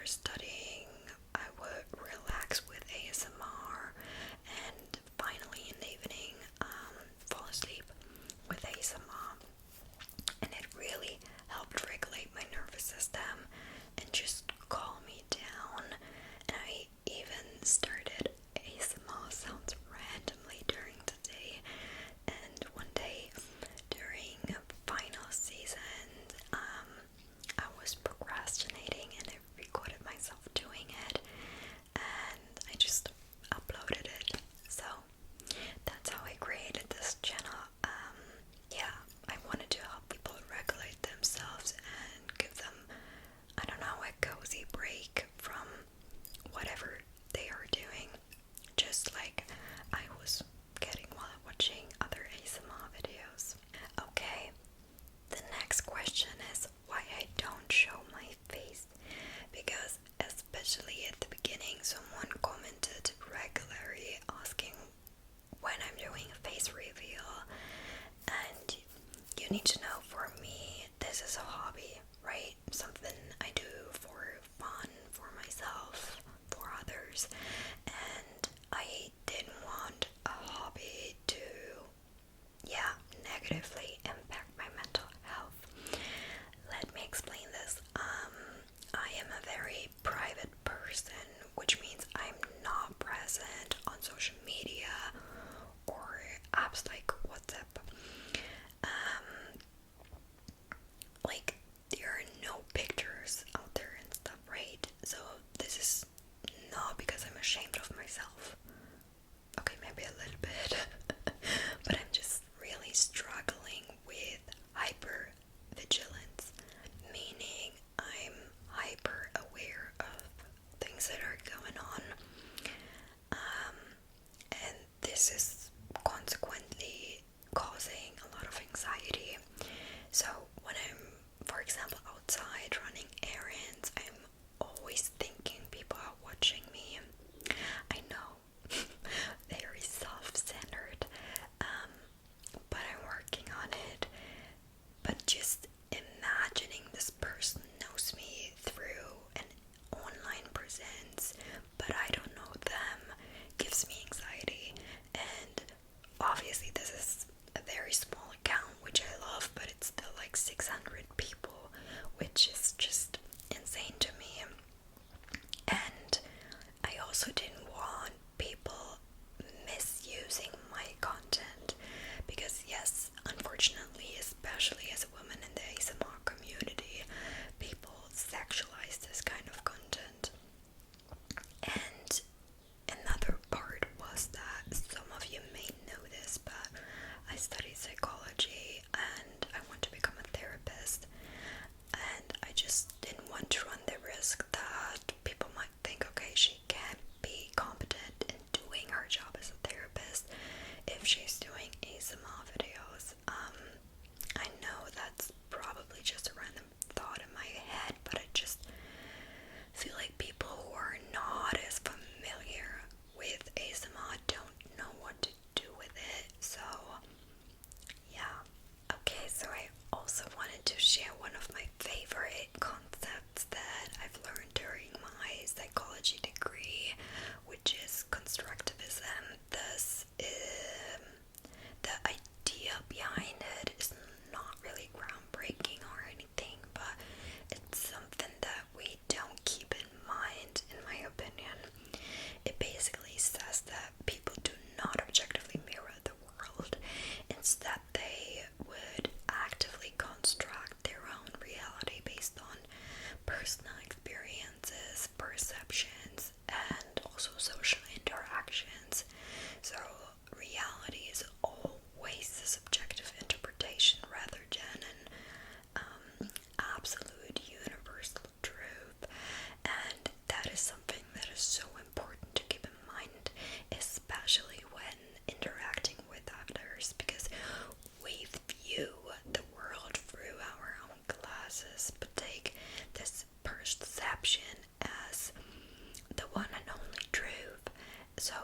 studying, I would relax with ASMR, and finally in the evening, fall asleep with ASMR. And it really helped regulate my nervous system and just calm me down. And I even started ASMR sounds randomly during the day. And one day during final season, I was procrastinating and I recorded myself doing it, and I just uploaded it. So that's how I created this channel. Yeah, I wanted to help people regulate themselves and give them, I don't know, a cozy break from whatever they are doing, just like I was getting while watching other ASMR videos. Okay, the next question is why I don't show my face, because especially at the beginning someone commented regularly asking when I'm doing a face reveal, and you need to know, for me this is a hobby, right? Something I do for fun, for myself, for others, and I didn't want a hobby to, yeah, negatively impact my mental health. Let me explain this. I am a very private person, which means I'm not present on social media or apps like WhatsApp. Like, there are no pictures out there and stuff, right? So this is not because I'm ashamed of myself. Okay, maybe a little bit, but I'm just really struggling with hyper vigilance, meaning I'm hyper aware of things that are going on, and this is consequently causing a lot of anxiety. So when I'm, for example, outside running errands, I'm always thinking people are watching me. I know, very self-centered, but I'm working on it. But just imagining this person knows me through an online presence, but I don't know them, gives me anxiety. And obviously this is a very small account, which I love, but it's still like 600 people, which is just insane to me. And I also didn't want people misusing my content, because yes, unfortunately, especially as a woman in the ASMR community, people sexualize this kind of content. And another part was that some of you may know this, but I studied psychology and I want to become a therapist, and I just didn't want to run the risk that people might think, okay, she can't be competent in doing her job as a therapist if she's doing ASMR videos. I know that's probably just a random thought in my head, but I just feel like people who are not as familiar with ASMR don't know what to do with it. So yeah. Okay, so I also wanted to share one of my favorite concepts that I've learned during my psychology degree, which is constructivism. The idea behind it is not really groundbreaking or anything, but it's something that we don't keep in mind, in my opinion. It basically says that people do not objectively mirror the world. Instead, they would actively construct their own reality based on personal experiences, perceptions, and also social interactions. So, reality is always a subjective interpretation rather than an absolute universal truth, and that is something that is so important to keep in mind, especially when interacting with others, because we view the world through our own glasses, but take this perception as the one and only truth. So